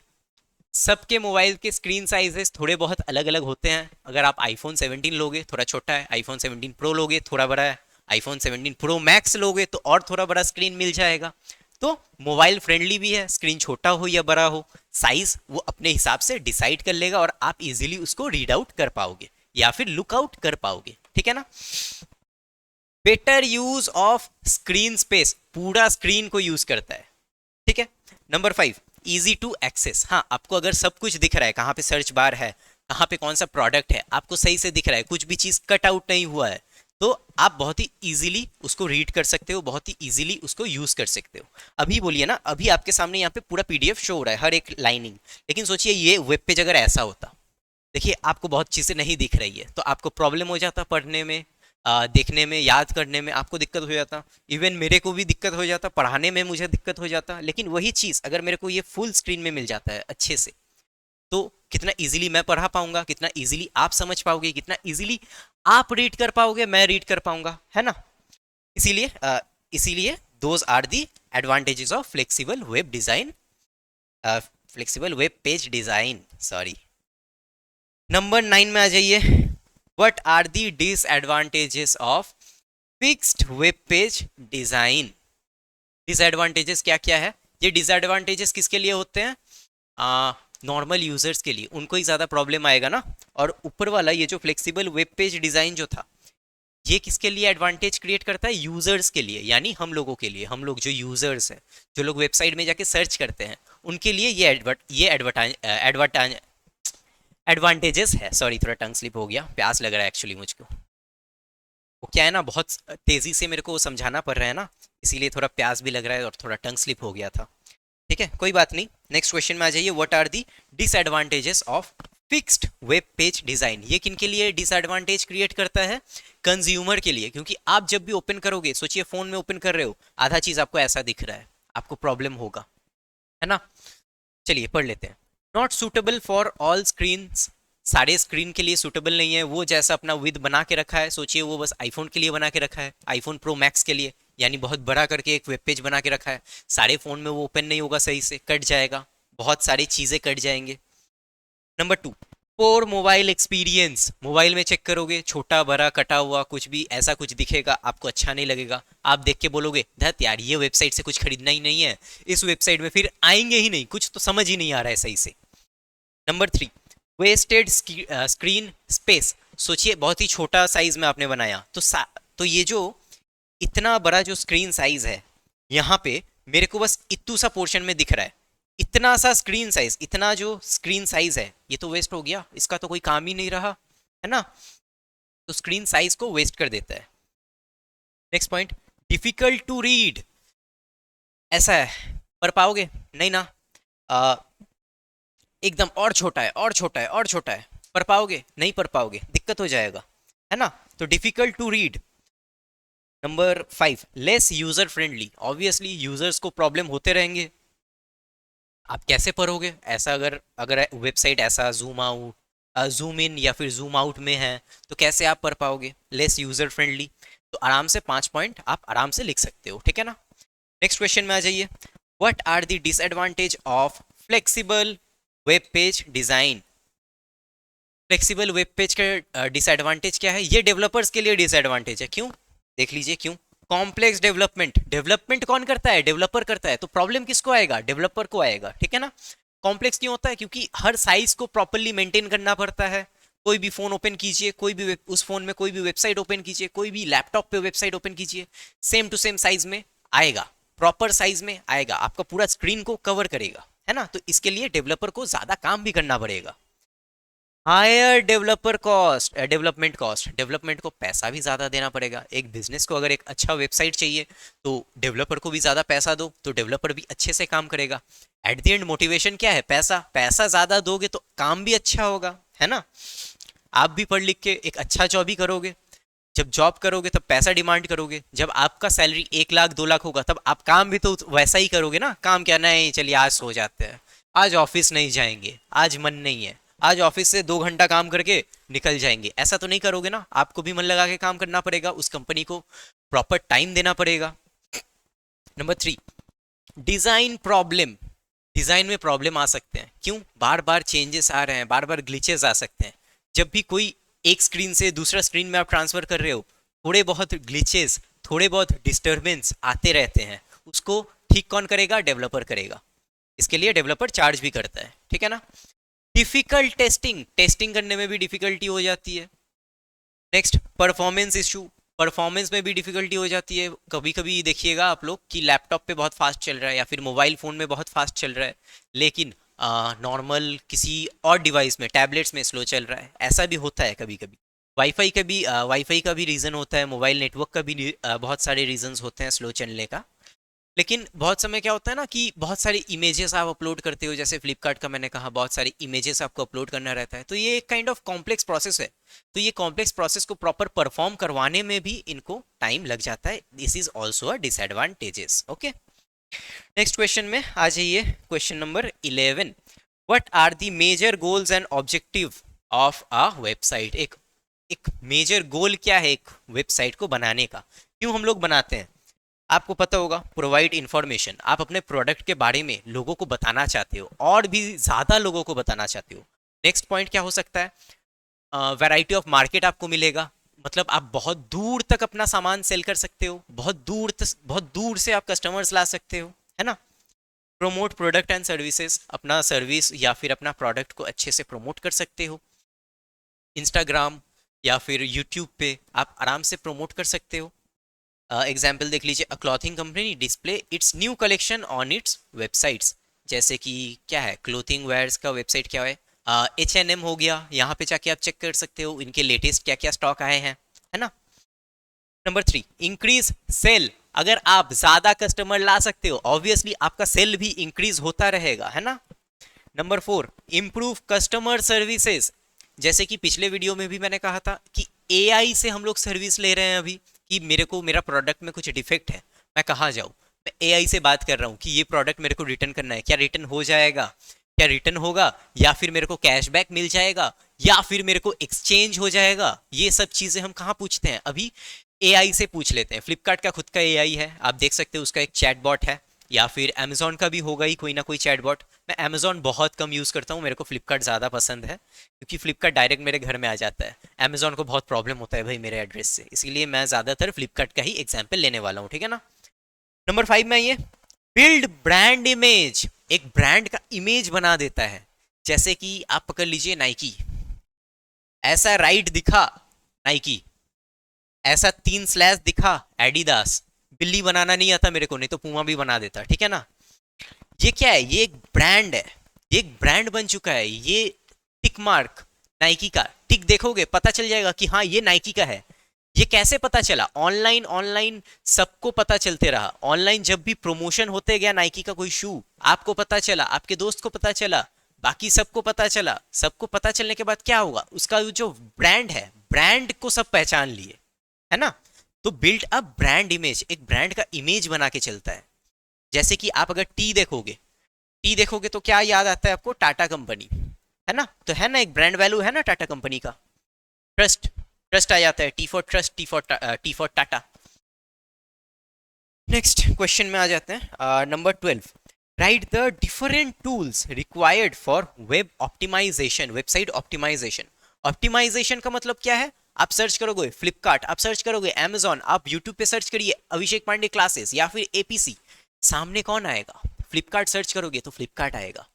सबके मोबाइल के स्क्रीन साइजेस थोड़े बहुत अलग अलग होते हैं। अगर आप आईफोन 17 लोगे थोड़ा छोटा है, आईफोन 17 प्रो लोगे थोड़ा बड़ा है, आईफोन 17 प्रो मैक्स लोगे तो और थोड़ा बड़ा स्क्रीन मिल जाएगा। तो मोबाइल फ्रेंडली भी है, स्क्रीन छोटा हो या बड़ा हो, साइज वो अपने हिसाब से डिसाइड कर लेगा और आप इजीली उसको रीड आउट कर पाओगे या फिर लुक आउट कर पाओगे, ठीक है ना। Better use of screen space, पूरा स्क्रीन को यूज करता है, ठीक है। नंबर 5, इजी टू एक्सेस, हाँ आपको अगर सब कुछ दिख रहा है, कहाँ पे सर्च बार है, कहाँ पे कौन सा प्रोडक्ट है, आपको सही से दिख रहा है, कुछ भी चीज कट आउट नहीं हुआ है, तो आप बहुत ही इजीली उसको रीड कर सकते हो, बहुत ही इजीली उसको यूज कर सकते हो। अभी बोलिए ना, अभी आपके सामने यहाँ पे पूरा पीडीएफ शो हो रहा है, हर एक लाइनिंग, लेकिन सोचिए ये वेब पेज अगर ऐसा होता, देखिए आपको बहुत चीज़ें नहीं दिख रही है तो आपको प्रॉब्लम हो जाता पढ़ने में, देखने में, याद करने में आपको दिक्कत हो जाता। इवन मेरे को भी दिक्कत हो जाता, पढ़ाने में मुझे दिक्कत हो जाता। लेकिन वही चीज़ अगर मेरे को ये फुल स्क्रीन में मिल जाता है अच्छे से, तो कितना इजीली मैं पढ़ा पाऊंगा, कितना इजीली आप समझ पाओगे, कितना इजीली आप रीड कर पाओगे, मैं रीड कर पाऊंगा, है ना। इसीलिए those are the advantages of flexible web design, flexible web page design, sorry. Number 9 में आ जाइए, what are the disadvantages of fixed web page design. Disadvantages क्या क्या है, ये डिसएडवांटेजेस किसके लिए होते हैं, नॉर्मल यूजर्स के लिए, उनको ही ज़्यादा प्रॉब्लम आएगा ना। और ऊपर वाला ये जो फ्लेक्सिबल वेब पेज डिज़ाइन जो था, ये किसके लिए एडवांटेज क्रिएट करता है, यूजर्स के लिए, यानी हम लोगों के लिए, हम लोग जो यूजर्स हैं, जो लोग वेबसाइट में जाके सर्च करते हैं, उनके लिए ये एडवांटेजेस है। सॉरी थोड़ा टंग स्लिप हो गया, प्यास लग रहा है एक्चुअली मुझको, वो क्या है ना, बहुत तेज़ी से मेरे को समझाना पड़ रहा है ना, इसीलिए थोड़ा प्यास भी लग रहा है और थोड़ा टंग स्लिप हो गया था, ठीक है कोई बात नहीं। नेक्स्ट क्वेश्चन में आ जाइए, what are the disadvantages of fixed web page design. ये किन के लिए डिसएडवांटेज क्रिएट करता है, कंज्यूमर के लिए, क्योंकि आप जब भी ओपन करोगे, सोचिए फोन में ओपन कर रहे हो, आधा चीज आपको ऐसा दिख रहा है, आपको प्रॉब्लम होगा, है ना। चलिए पढ़ लेते हैं। Not suitable for all screen, सारे स्क्रीन के लिए सुटेबल नहीं है, वो जैसा अपना विद बना के रखा है, सोचिए वो बस आईफोन के लिए बना के रखा है, आईफोन प्रो मैक्स के लिए, यानी बहुत बड़ा करके एक वेब पेज बना के रखा है, सारे फोन में वो ओपन नहीं होगा, सही से कट जाएगा, बहुत सारी चीजें कट जाएंगे। नंबर 2, पोर मोबाइल एक्सपीरियंस, मोबाइल में चेक करोगे, छोटा बड़ा कटा हुआ कुछ भी ऐसा कुछ दिखेगा, आपको अच्छा नहीं लगेगा, आप देख के बोलोगे धत यार ये वेबसाइट से कुछ खरीदना ही नहीं है, इस वेबसाइट में फिर आएंगे ही नहीं, कुछ तो समझ ही नहीं आ रहा है सही से। नंबर 3, वेस्टेड स्क्रीन स्पेस, सोचिए बहुत ही छोटा साइज में आपने बनाया, तो ये जो इतना बड़ा जो स्क्रीन साइज है, यहाँ पे मेरे को बस इतू सा पोर्शन में दिख रहा है, इतना सा स्क्रीन साइज, इतना जो स्क्रीन साइज है ये तो वेस्ट हो गया, इसका तो कोई काम ही नहीं रहा, है ना। तो स्क्रीन साइज को वेस्ट कर देता है। Next point, difficult to read, ऐसा है पढ़ पाओगे नहीं ना, आ, एकदम और छोटा है और छोटा है और छोटा है, पढ़ पाओगे नहीं, पढ़ पाओगे, दिक्कत हो जाएगा, है ना। तो difficult to read. Number 5, less user friendly, obviously users को प्रॉब्लम होते रहेंगे, आप कैसे पढ़ोगे ऐसा, अगर अगर वेबसाइट ऐसा जूम आउट, जूम इन या फिर जूम आउट में है, तो कैसे आप पढ़ पाओगे, लेस यूजर फ्रेंडली। तो आराम से 5 पॉइंट आप आराम से लिख सकते हो, ठीक है ना। नेक्स्ट क्वेश्चन में आ जाइए, what are the disadvantage of flexible web page design. Flexible web page का डिसएडवांटेज क्या है, ये डेवलपर्स के लिए डिसएडवांटेज है, क्यों, देख लीजिए क्यों। कॉम्प्लेक्स डेवलपमेंट, डेवलपमेंट कौन करता है, डेवलपर करता है, तो प्रॉब्लम किसको आएगा, डेवलपर को आएगा, ठीक है ना। कॉम्प्लेक्स क्यों होता है, क्योंकि हर साइज को प्रॉपरली मेंटेन करना पड़ता है। कोई भी फोन ओपन कीजिए, कोई भी उस फोन में कोई भी वेबसाइट ओपन कीजिए, कोई भी लैपटॉप पे वेबसाइट ओपन कीजिए, सेम टू सेम साइज में आएगा, प्रॉपर साइज में आएगा, आपका पूरा स्क्रीन को कवर करेगा, है ना। तो इसके लिए डेवलपर को ज्यादा काम भी करना पड़ेगा। हायर डेवलपर कॉस्ट, डेवलपमेंट को पैसा भी ज़्यादा देना पड़ेगा। एक बिजनेस को अगर एक अच्छा वेबसाइट चाहिए तो डेवलपर को भी ज़्यादा पैसा दो, तो डेवलपर भी अच्छे से काम करेगा। एट द एंड मोटिवेशन क्या है, पैसा, पैसा ज़्यादा दोगे तो काम भी अच्छा होगा, है ना। आप भी पढ़ लिख के एक अच्छा जॉब ही करोगे, जब जॉब करोगे तब पैसा डिमांड करोगे, जब आपका सैलरी 1 लाख 2 लाख होगा तब आप काम भी तो वैसा ही करोगे ना। काम क्या, नहीं चलिए आज सो जाते हैं, आज ऑफिस नहीं जाएंगे, आज मन नहीं है, आज ऑफिस से 2 घंटा काम करके निकल जाएंगे, ऐसा तो नहीं करोगे ना। आपको भी मन लगा के काम करना पड़ेगा, उस कंपनी को प्रॉपर टाइम देना पड़ेगा। नंबर 3, डिजाइन प्रॉब्लम, डिजाइन में प्रॉब्लम आ सकते हैं, क्यों, बार बार चेंजेस आ रहे हैं, बार बार ग्लिचेस आ सकते हैं। जब भी कोई एक स्क्रीन से दूसरा स्क्रीन में आप ट्रांसफर कर रहे हो, थोड़े बहुत ग्लिचेस, थोड़े बहुत डिस्टर्बेंस आते रहते हैं, उसको ठीक कौन करेगा? डेवलपर करेगा। इसके लिए डेवलपर चार्ज भी करता है, ठीक है ना। डिफिकल्ट टेस्टिंग, टेस्टिंग करने में भी डिफिकल्टी हो जाती है। नेक्स्ट, परफॉर्मेंस इशू, परफॉर्मेंस में भी डिफिकल्टी हो जाती है। कभी कभी देखिएगा आप लोग कि लैपटॉप पे बहुत फास्ट चल रहा है या फिर मोबाइल फ़ोन में बहुत फास्ट चल रहा है, लेकिन नॉर्मल किसी और डिवाइस में, टैबलेट्स में स्लो चल रहा है। ऐसा भी होता है कभी कभी। वाईफाई का भी रीज़न होता है, मोबाइल नेटवर्क का भी बहुत सारे रीजंस होते हैं स्लो चलने का। लेकिन बहुत समय क्या होता है ना कि बहुत सारे इमेजेस आप अपलोड करते हो, जैसे फ्लिपकार्ट का मैंने कहा, बहुत सारे इमेजेस आपको अपलोड करना रहता है, तो ये एक काइंड ऑफ कॉम्प्लेक्स प्रोसेस है। तो ये कॉम्प्लेक्स प्रोसेस को प्रॉपर परफॉर्म करवाने में भी इनको टाइम लग जाता है। This is also a disadvantages. Okay, next question में आ जाइए। Question number 11, what are the major goals and objective of a website. एक एक मेजर गोल क्या है एक वेबसाइट को बनाने का, क्यों हम लोग बनाते हैं? आपको पता होगा, प्रोवाइड इंफॉर्मेशन। आप अपने प्रोडक्ट के बारे में लोगों को बताना चाहते हो और भी ज़्यादा लोगों को बताना चाहते हो। नेक्स्ट पॉइंट क्या हो सकता है? वैरायटी ऑफ मार्केट आपको मिलेगा, मतलब आप बहुत दूर तक अपना सामान सेल कर सकते हो, बहुत दूर से आप कस्टमर्स ला सकते हो, है ना। प्रमोट प्रोडक्ट एंड सर्विसेज, अपना सर्विस या फिर अपना प्रोडक्ट को अच्छे से प्रमोट कर सकते हो। इंस्टाग्राम या फिर यूट्यूब पे आप आराम से प्रमोट कर सकते हो। एग्जाम्पल देख लीजिए, a clothing company display its new collection on its websites. जैसे कि क्या है, क्लोथिंग वेयर्स का वेबसाइट क्या है, H&M हो गया। यहाँ पे जाके आप चेक कर सकते हो इनके लेटेस्ट क्या क्या स्टॉक आए हैं, है ना। Number 3, increase sale. अगर आप ज्यादा कस्टमर ला सकते हो, ऑब्वियसली आपका सेल भी इंक्रीज होता रहेगा, है ना। Number 4, improve customer services. जैसे कि पिछले वीडियो में भी मैंने कहा था कि AI से हम लोग सर्विस ले रहे हैं अभी, कि मेरे को मेरा प्रोडक्ट में कुछ डिफेक्ट है, मैं कहाँ जाऊँ? मैं AI से बात कर रहा हूँ कि ये प्रोडक्ट मेरे को रिटर्न करना है, क्या रिटर्न हो जाएगा, क्या रिटर्न होगा, या फिर मेरे को कैशबैक मिल जाएगा, या फिर मेरे को एक्सचेंज हो जाएगा। ये सब चीज़ें हम कहाँ पूछते हैं? अभी AI से पूछ लेते हैं। फ्लिपकार्ट का खुद का AI है, आप देख सकते हो, उसका एक चैटबॉट है, या फिर अमेजोन का भी होगा ही कोई ना कोई चैटबॉट। मैं अमेजोन बहुत कम यूज़ करता हूँ, मेरे को फ्लिपकार्ट ज़्यादा पसंद है, क्योंकि फ्लिपकार्ट डायरेक्ट मेरे घर में आ जाता है। अमेजोन को बहुत प्रॉब्लम होता है भाई मेरे एड्रेस से, इसीलिए मैं ज़्यादातर फ्लिपकार्ट का ही एग्जाम्पल लेने वाला हूँ, ठीक है ना। नंबर 5 में ये बिल्ड ब्रांड इमेज, एक ब्रांड का इमेज बना देता है। जैसे कि आप पकड़ लीजिए नाइकी, ऐसा राइट दिखा नाइकी, ऐसा 3 स्लैश दिखा एडिडास। बिल्ली बनाना नहीं आता मेरे को, नहीं तो पूमा भी बना देता, ठीक है ना। ये क्या है? ये एक ब्रांड है, ये एक ब्रांड बन चुका है। ये टिक मार्क, नाइकी का टिक देखोगे पता चल जाएगा कि हाँ ये नाइकी का है। ये कैसे पता चला? ऑनलाइन, ऑनलाइन सबको पता चलते रहा। ऑनलाइन जब भी प्रमोशन होते गया नाइकी का कोई शू, आपको पता चला, आपके दोस्त को पता चला, बाकी सबको पता चला। सबको पता चलने के बाद क्या होगा? उसका जो ब्रांड है, ब्रांड को सब पहचान लिए, है ना। तो बिल्ड अ ब्रांड इमेज, एक ब्रांड का इमेज बना के चलता है। जैसे कि आप अगर टी देखोगे तो क्या याद आता है आपको? टाटा कंपनी, है ना। तो है ना, एक ब्रांड वैल्यू है ना टाटा कंपनी का। ट्रस्ट, ट्रस्ट आ जाता है, T for trust, T for Tata. Next question में आ जाते हैं। Number 12, write the different tools required for web optimisation, website optimisation. Optimisation का मतलब क्या है? आप सर्च करोगे फ्लिपकार्ट, आप सर्च करोगे अमेजॉन, आप यूट्यूब पे सर्च करिए अभिषेक पांडे क्लासेस या फिर APC, सामने कौन आएगा? फ्लिपकार्ट सर्च करोगे तो फ्लिपकार्ट आएगा,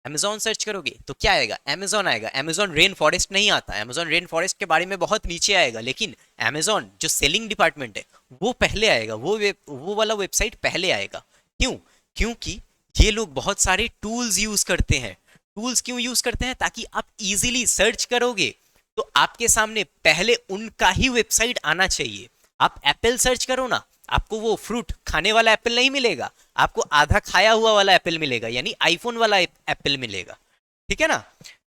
अमेजॉन सर्च करोगे तो क्या आएगा? अमेजॉन आएगा। अमेजॉन रेन फॉरेस्ट नहीं आता, अमेजॉन रेन फॉरेस्ट के बारे में बहुत नीचे आएगा, लेकिन अमेजॉन जो सेलिंग डिपार्टमेंट है वो पहले आएगा, वो वाला वेबसाइट पहले आएगा। क्यों? क्योंकि ये लोग बहुत सारे टूल्स यूज करते हैं। टूल्स क्यों यूज करते हैं? ताकि आप इजीली सर्च करोगे तो आपके सामने पहले उनका ही वेबसाइट आना चाहिए। आप एप्पल सर्च करो ना, आपको वो फ्रूट खाने वाला एप्पल नहीं मिलेगा, आपको आधा खाया हुआ वाला एप्पल मिलेगा, यानी आईफोन वाला एप्पल मिलेगा, ठीक है ना।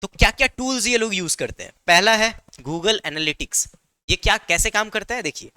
तो क्या क्या टूल्स ये लोग यूज करते हैं? पहला है गूगल एनालिटिक्स। ये क्या कैसे काम करता है? देखिए,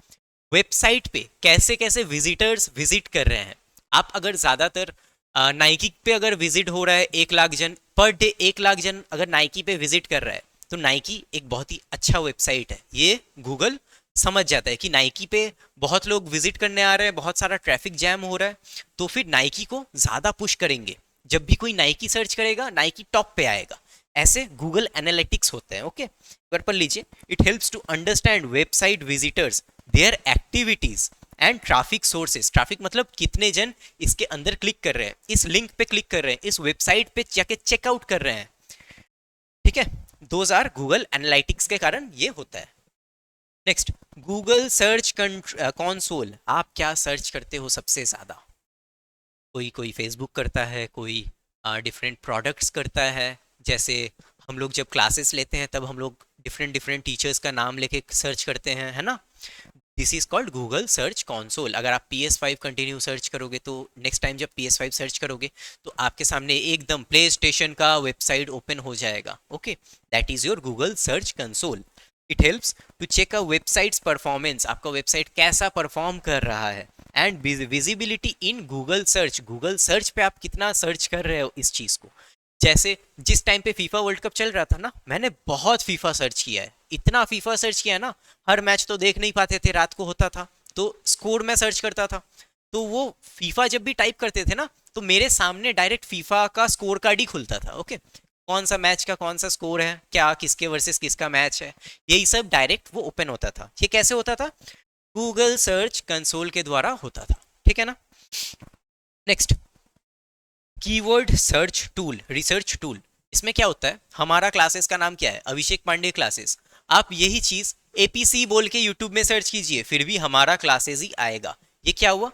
वेबसाइट पे कैसे कैसे विजिटर्स विजिट कर रहे हैं। आप अगर ज्यादातर नाइकी पे अगर विजिट हो रहा है 1 लाख जन पर डे, 1 लाख जन अगर नाइकी पे विजिट कर रहा है, तो नाइकी एक बहुत ही अच्छा वेबसाइट है। ये गूगल समझ जाता है कि नाइकी पे बहुत लोग विजिट करने आ रहे हैं, बहुत सारा ट्रैफिक जैम हो रहा है, तो फिर नाइकी को ज्यादा पुश करेंगे। जब भी कोई नाइकी सर्च करेगा, नाइकी टॉप पे आएगा। ऐसे गूगल एनालिटिक्स होते हैं। ओके, पर लीजिए, it helps to understand website visitors, their activities and traffic sources, traffic मतलब कितने जन इसके अंदर क्लिक कर रहे हैं, इस लिंक पे क्लिक कर रहे हैं, इस वेबसाइट पे जाके चेकआउट कर रहे हैं, ठीक है। दोज आर गूगल एनालिटिक्स के कारण ये होता है। नेक्स्ट, गूगल सर्च कंसोल, आप क्या सर्च करते हो सबसे ज्यादा? कोई कोई फेसबुक करता है, कोई डिफरेंट प्रोडक्ट्स करता है। जैसे हम लोग जब क्लासेस लेते हैं तब हम लोग डिफरेंट डिफरेंट टीचर्स का नाम लेके सर्च करते हैं, है ना। This is called Google search console. अगर आप PS5 कंटिन्यू सर्च करोगे तो नेक्स्ट टाइम जब PS5 सर्च करोगे तो आपके सामने एकदम प्ले स्टेशन का वेबसाइट ओपन हो जाएगा। Okay, that is your Google search console. It helps to check a website's performance, आपका वेबसाइट कैसा परफॉर्म कर रहा है। And visibility in Google search, Google search पे आप कितना सर्च कर रहे हो इस चीज़ को। जैसे जिस टाइम पे फीफा वर्ल्ड कप चल रहा था ना, मैंने बहुत फीफा सर्च किया है, इतना फीफा सर्च किया है ना, हर मैच तो देख नहीं पाते थे, रात को होता था तो स्कोर में सर्च करता था। तो वो फीफा जब भी टाइप करते थे ना तो मेरे सामने डायरेक्ट फीफा का स्कोर कार्ड ही खुलता था। ओके, कौन सा मैच का कौन सा स्कोर है, क्या किसके वर्सेस किसका मैच है, यही सब डायरेक्ट वो ओपन होता था। ये कैसे होता था? गूगल सर्च कंसोल के द्वारा होता था, ठीक है ना। Next, keyword search tool, research tool. इसमें क्या होता है, हमारा क्लासेस का नाम क्या है? अभिषेक पांडे क्लासेस। आप यही चीज APC बोल के यूट्यूब में सर्च कीजिए, फिर भी हमारा क्लासेस ही आएगा। ये क्या हुआ?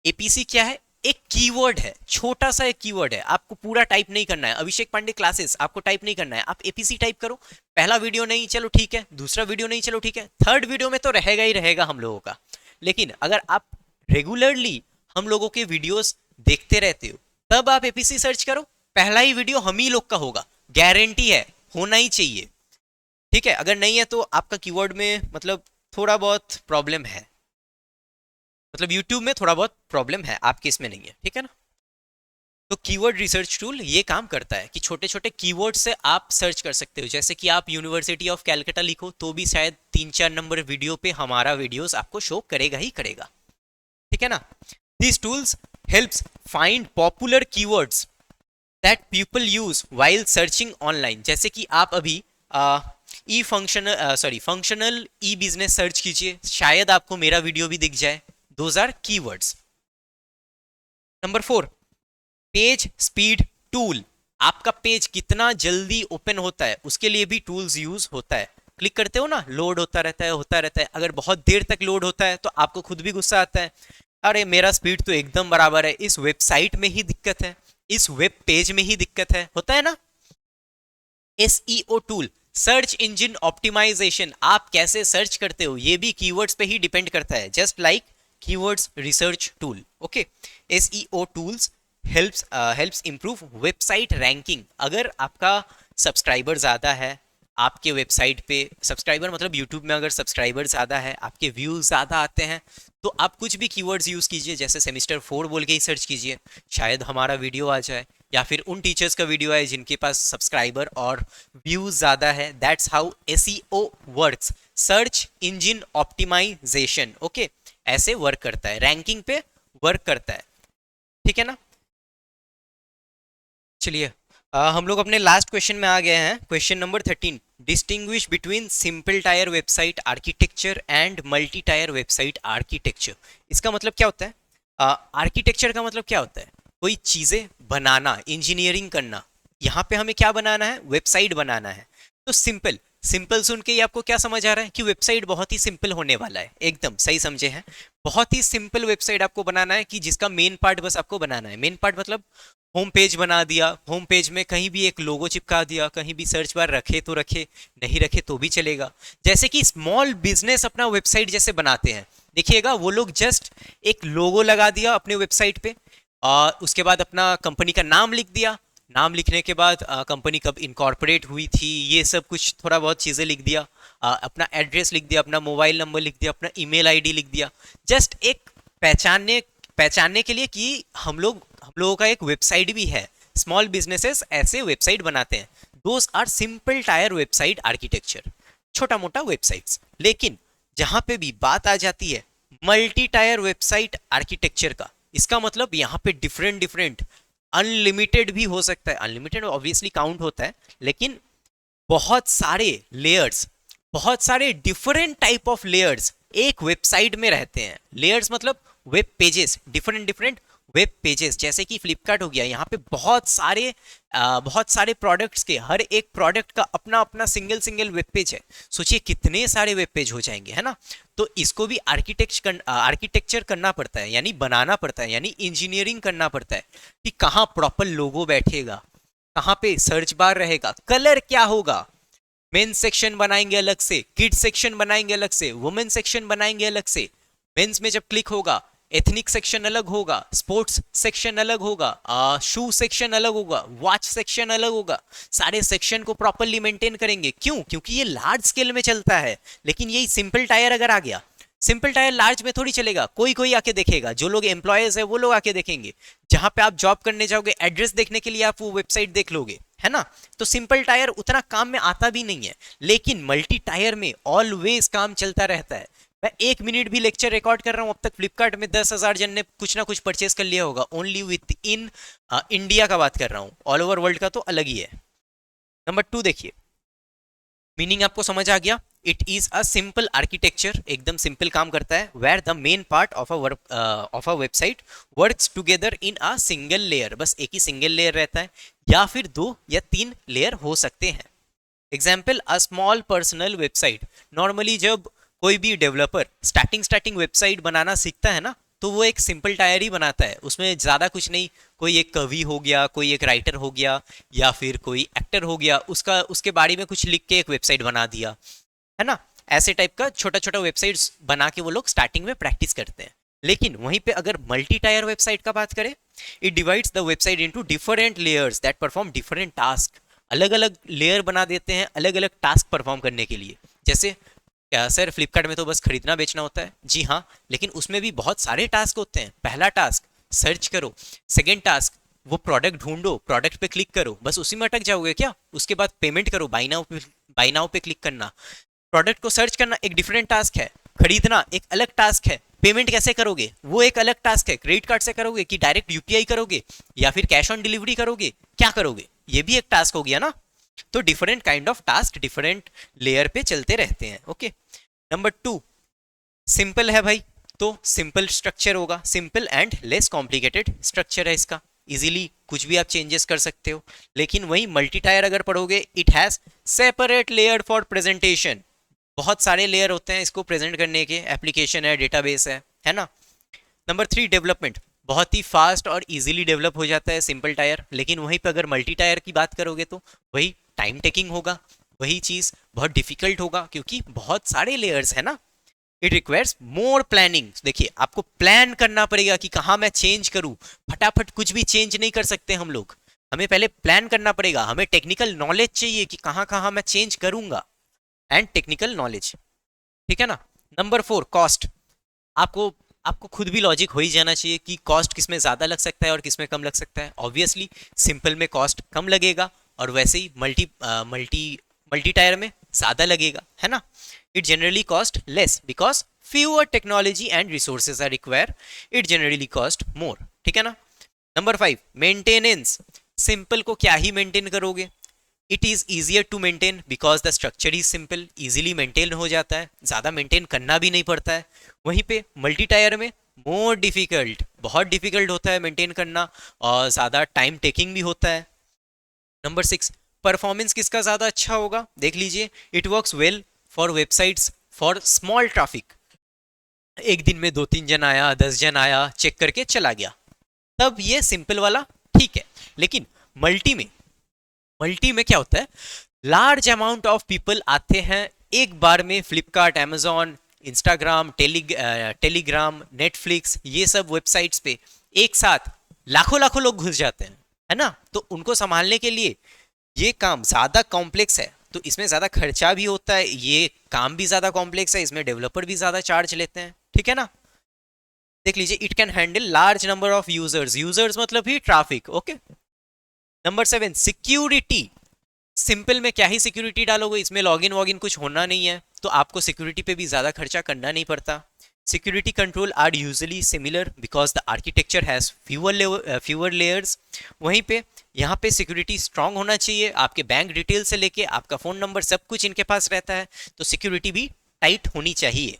APC क्या है? एक कीवर्ड है, छोटा सा एक कीवर्ड है, आपको पूरा टाइप नहीं करना है। अभिषेक पांडे क्लासेस आपको टाइप नहीं करना है, आप APC टाइप करो। पहला वीडियो नहीं, चलो ठीक है, दूसरा वीडियो नहीं, चलो ठीक है, थर्ड वीडियो में तो रहेगा ही रहेगा हम लोगों का। लेकिन अगर आप रेगुलरली हम लोगों के वीडियोस देखते रहते हो तब आप APC सर्च करो, पहला ही वीडियो हम ही लोग का होगा, गारंटी है, होना ही चाहिए, ठीक है। अगर नहीं है तो आपका कीवर्ड में मतलब थोड़ा बहुत प्रॉब्लम है, मतलब यूट्यूब में थोड़ा बहुत प्रॉब्लम है, आपके इसमें नहीं है, ठीक है ना। तो कीवर्ड रिसर्च टूल ये काम करता है कि छोटे छोटे कीवर्ड से आप सर्च कर सकते हो। जैसे कि आप यूनिवर्सिटी ऑफ कैलकाटा लिखो तो भी शायद 3-4 नंबर वीडियो पे हमारा वीडियोस आपको शो करेगा ही करेगा, ठीक है ना। This tools helps find popular keywords that people use while searching online. जैसे कि आप अभी फंक्शनल ई बिजनेस सर्च कीजिए, शायद आपको मेरा वीडियो भी दिख जाए। Those are keywords. Number 4, page speed tool. आपका पेज कितना जल्दी ओपन होता है उसके लिए भी टूल्स यूज होता है। क्लिक करते हो ना, लोड होता रहता है। अगर बहुत देर तक लोड होता है तो आपको खुद भी गुस्सा आता है, अरे मेरा स्पीड तो एकदम बराबर है, इस वेबसाइट में ही दिक्कत है, इस वेब पेज में ही दिक्कत है, होता है ना। SEO tool, search engine optimisation. आप कैसे सर्च करते हो ये भी कीवर्ड्स पे ही डिपेंड करता है, just like keywords research tool. Okay, SEO tools helps improve website ranking. अगर आपका सब्सक्राइबर ज़्यादा है आपके वेबसाइट पे, सब्सक्राइबर मतलब यूट्यूब में अगर सब्सक्राइबर ज़्यादा है, आपके व्यूज़ ज़्यादा आते हैं, तो आप कुछ भी कीवर्ड्स यूज़ कीजिए, जैसे सेमिस्टर 4 बोल के ही सर्च कीजिए, शायद हमारा वीडियो आ जाए, या फिर उन टीचर्स का वीडियो आए जिनके पास सब्सक्राइबर और व्यूज़ ज़्यादा है। That's how SEO works, search engine optimisation. Okay, ऐसे वर्क करता है, रैंकिंग पे वर्क करता है, ठीक है ना। चलिए हम लोग अपने लास्ट क्वेश्चन में आ गए हैं, question number 13। Distinguish between simple tier website architecture and multi tier website architecture. इसका मतलब क्या होता है? आर्किटेक्चर का मतलब क्या होता है? कोई चीज़ें बनाना, इंजीनियरिंग करना। यहाँ पे हमें क्या बनाना है? वेबसाइट बनाना है। तो सिंपल, सिंपल सुन के ही आपको क्या समझ आ रहा है कि वेबसाइट बहुत ही सिंपल होने वाला है। एकदम सही समझे हैं, बहुत ही सिंपल वेबसाइट आपको बनाना है कि जिसका मेन पार्ट बस आपको बनाना है। मेन पार्ट मतलब होम पेज बना दिया, होम पेज में कहीं भी एक लोगो चिपका दिया, कहीं भी सर्च बार रखे तो रखे, नहीं रखे तो भी चलेगा। जैसे कि स्मॉल बिजनेस अपना वेबसाइट जैसे बनाते हैं, देखिएगा वो लोग जस्ट एक लोगो लगा दिया अपने वेबसाइट पे, और उसके बाद अपना कंपनी का नाम लिख दिया, नाम लिखने के बाद कंपनी कब इनकॉर्पोरेट हुई थी, ये सब कुछ थोड़ा बहुत चीज़ें लिख दिया, अपना एड्रेस लिख दिया, अपना मोबाइल नंबर लिख दिया, अपना ईमेल आईडी लिख दिया, जस्ट एक पहचानने के लिए कि हम लोगों का एक वेबसाइट भी है। स्मॉल बिजनेसेस ऐसे वेबसाइट बनाते हैं। Those are simple tier website architecture, छोटा मोटा वेबसाइट्स। लेकिन जहां पे भी बात आ जाती है मल्टी टायर वेबसाइट आर्किटेक्चर का, इसका मतलब यहाँ पे डिफरेंट अनलिमिटेड भी हो सकता है। अनलिमिटेड ऑब्वियसली काउंट होता है, लेकिन बहुत सारे लेयर्स, बहुत सारे डिफरेंट टाइप ऑफ लेयर्स एक वेबसाइट में रहते हैं। लेयर्स मतलब web pages, different different web pages. जैसे कि फ्लिपकार्ट हो गया, यहाँ पे बहुत सारे प्रोडक्ट्स के, हर एक प्रोडक्ट का अपना अपना सिंगल सिंगल वेब पेज है। सोचिए कितने सारे वेब पेज हो जाएंगे, है ना। तो इसको भी आर्किटेक्चर करना पड़ता है, यानी बनाना पड़ता है, यानी इंजीनियरिंग करना पड़ता है कि कहाँ प्रॉपर लोगो बैठेगा, कहाँ पे सर्च बार रहेगा, कलर क्या होगा। मेन सेक्शन बनाएंगे अलग से, किड्स सेक्शन बनाएंगे अलग से, वुमेन सेक्शन बनाएंगे अलग से। मेंस में जब क्लिक होगा एथनिक सेक्शन अलग होगा, स्पोर्ट्स सेक्शन अलग होगा, शू सेक्शन अलग होगा, वॉच सेक्शन अलग होगा। सारे सेक्शन को प्रॉपरली मेंटेन करेंगे। क्यों? क्योंकि ये लार्ज स्केल में चलता है। लेकिन यही सिंपल टायर अगर आ गया, सिंपल टायर लार्ज में थोड़ी चलेगा, कोई कोई आके देखेगा, जो लोग एम्प्लॉयज है वो लोग आके देखेंगे। जहां पे आप जॉब करने जाओगे एड्रेस देखने के लिए आप वो वेबसाइट देख लोगे, है ना। तो सिंपल टायर उतना काम में आता भी नहीं है। लेकिन मल्टी टायर में ऑलवेज काम चलता रहता है। मैं 1 मिनट भी लेक्चर रिकॉर्ड कर रहा हूं, अब तक फ्लिपकार्ट में 10,000 जन ने कुछ ना कुछ परचेस कर लिया होगा। ओनली विथ इन इंडिया का बात कर रहा हूं, ऑल ओवर वर्ल्ड का तो अलग ही है। नंबर 2 देखिए, मीनिंग आपको समझ आ गया। It is a simple architecture, एकदम सिंपल काम करता है। Where the main part of a website works together in a single layer, बस एक ही सिंगल लेयर रहता है, या फिर 2 या 3 लेयर हो सकते हैं। Example, a small personal website. Normally जब कोई भी डेवलपर स्टार्टिंग वेबसाइट बनाना सीखता है ना, तो वो एक सिंपल टायर ही बनाता है। उसमें ज़्यादा कुछ नहीं, कोई एक कवि हो गया, कोई एक राइटर हो गया, या फिर कोई एक्टर हो गया, उसके बारे में कुछ लिख के एक वेबसाइट बना दिया, है ना। ऐसे टाइप का छोटा छोटा वेबसाइट्स बना के वो लोग स्टार्टिंग में प्रैक्टिस करते हैं। लेकिन वहीं पे अगर मल्टी टायर वेबसाइट का बात करें, it divides the website into different layers that perform different task. अलग अलग लेयर बना देते हैं अलग अलग टास्क परफॉर्म करने के लिए। जैसे क्या सर, फ्लिपकार्ट में तो बस खरीदना बेचना होता है? जी हाँ, लेकिन उसमें भी बहुत सारे टास्क होते हैं। पहला टास्क सर्च करो, सेकेंड टास्क वो प्रोडक्ट ढूंढो, प्रोडक्ट पे क्लिक करो, बस उसी में अटक जाओगे क्या? उसके बाद पेमेंट करो, बाई नाउ पे क्लिक करना। प्रोडक्ट को सर्च करना एक डिफरेंट टास्क है, खरीदना एक अलग टास्क है, पेमेंट कैसे करोगे वो एक अलग टास्क है। क्रेडिट कार्ड से करोगे कि डायरेक्ट यूपीआई करोगे या फिर कैश ऑन डिलीवरी करोगे, क्या करोगे, ये भी एक टास्क हो गया ना। तो different kind of task different layer पे चलते रहते हैं। ओके, नंबर 2, सिंपल है भाई, तो सिंपल स्ट्रक्चर होगा, simple and less complicated structure है इसका, इजीली कुछ भी आप चेंजेस कर सकते हो। लेकिन वही मल्टी टायर अगर पढ़ोगे, it has separate layer for presentation. बहुत सारे लेयर होते हैं इसको प्रेजेंट करने के, एप्लीकेशन है, डेटाबेस है ना। Number 3, development. बहुत ही फास्ट और इजीली डेवलप हो जाता है सिंपल टायर। लेकिन वहीं पे अगर मल्टी टायर की बात करोगे तो वही टाइम टेकिंग होगा, वही चीज़ बहुत डिफिकल्ट होगा, क्योंकि बहुत सारे लेयर्स है ना। It requires more planning. देखिए आपको प्लान करना पड़ेगा कि कहाँ मैं चेंज करूँ। फटाफट कुछ भी चेंज नहीं कर सकते हम लोग, हमें पहले प्लान करना पड़ेगा। हमें टेक्निकल नॉलेज चाहिए कि कहाँ कहाँ मैं चेंज करूँगा, एंड टेक्निकल नॉलेज, ठीक है ना। Number 4, cost. आपको आपको खुद भी लॉजिक हो ही जाना चाहिए कि कॉस्ट किस में ज़्यादा लग सकता है और किस में कम लग सकता है। ऑब्वियसली सिंपल में कॉस्ट कम लगेगा, और वैसे ही मल्टी टायर में ज़्यादा लगेगा, है ना। It generally cost less because fewer technology and resources are require, it generally cost more, ठीक है ना। Number 5, maintenance. सिंपल को क्या ही मेंटेन करोगे, it is easier to maintain because the structure is simple, easily maintain हो जाता है, ज़्यादा मेंटेन करना भी नहीं पड़ता है। वहीं पे मल्टी टायर में मोर डिफिकल्ट, बहुत डिफिकल्ट होता है मेंटेन करना, और ज़्यादा टाइम टेकिंग भी होता है। नंबर 6, परफॉर्मेंस किसका ज़्यादा अच्छा होगा, देख लीजिए। It works well for websites for small traffic. एक दिन में 2-3 जन आया, 10 जन आया, चेक करके चला गया, तब ये सिंपल वाला ठीक है। लेकिन मल्टी में क्या होता है, लार्ज अमाउंट ऑफ पीपल आते हैं एक बार में। Flipkart, Amazon, Instagram, Telegram, Netflix, ये सब वेबसाइट्स पे एक साथ लाखों लाखों लोग घुस जाते हैं, है ना। तो उनको संभालने के लिए ये काम ज़्यादा कॉम्प्लेक्स है, तो इसमें ज़्यादा खर्चा भी होता है, ये काम भी ज़्यादा कॉम्प्लेक्स है, इसमें डेवलपर भी ज़्यादा चार्ज लेते हैं, ठीक है ना। देख लीजिए, it can handle large number of users मतलब ही traffic. Okay, number 7, security. Simple में क्या ही सिक्योरिटी डालोगे, इसमें लॉगिन वॉगिन कुछ होना नहीं है, तो आपको सिक्योरिटी पे भी ज़्यादा खर्चा करना नहीं पड़ता। Security control are usually similar because the architecture has fewer layers. वहीं पे यहाँ पे सिक्योरिटी स्ट्रांग होना चाहिए, आपके बैंक डिटेल से लेके आपका फ़ोन नंबर सब कुछ इनके पास रहता है, तो सिक्योरिटी भी टाइट होनी चाहिए।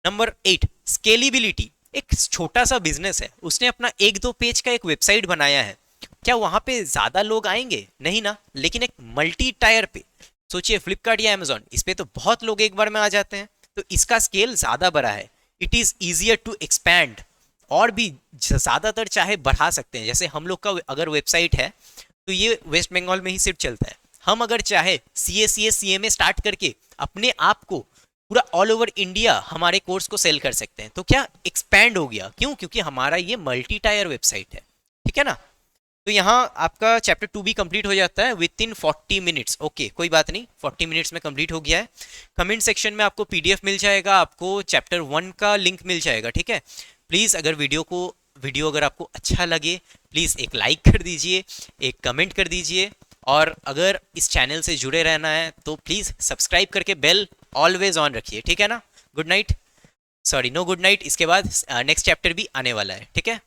Number 8, scalability. एक छोटा सा बिजनेस है, उसने अपना 1-2 पेज का एक वेबसाइट बनाया है, क्या वहां पे ज्यादा लोग आएंगे? नहीं ना। लेकिन एक मल्टी टायर पे सोचिए, फ्लिपकार्ट या अमेजोन, इस पे तो बहुत लोग एक बार में आ जाते हैं, तो इसका स्केल ज्यादा बड़ा है। It is easier to expand, और भी ज्यादातर चाहे बढ़ा सकते हैं। जैसे हम लोग का अगर वेबसाइट है तो ये वेस्ट बंगाल में ही सिर्फ चलता है, हम अगर चाहे CA स्टार्ट करके अपने आप को पूरा ऑल ओवर इंडिया हमारे कोर्स को सेल कर सकते हैं। तो क्या एक्सपैंड हो गया, क्यों? क्योंकि हमारा ये मल्टी टायर वेबसाइट है, ठीक है ना। तो यहाँ आपका चैप्टर 2 भी कंप्लीट हो जाता है विद इन 40 मिनट्स। ओके, कोई बात नहीं, 40 मिनट्स में कंप्लीट हो गया है। कमेंट सेक्शन में आपको PDF मिल जाएगा, आपको चैप्टर 1 का लिंक मिल जाएगा, ठीक है। प्लीज़ अगर वीडियो अगर आपको अच्छा लगे, प्लीज़ एक लाइक कर दीजिए, एक कमेंट कर दीजिए, और अगर इस चैनल से जुड़े रहना है तो प्लीज़ सब्सक्राइब करके बेल ऑलवेज ऑन रखिए, ठीक है ना। Good night, sorry no good night, इसके बाद नेक्स्ट चैप्टर भी आने वाला है, ठीक है।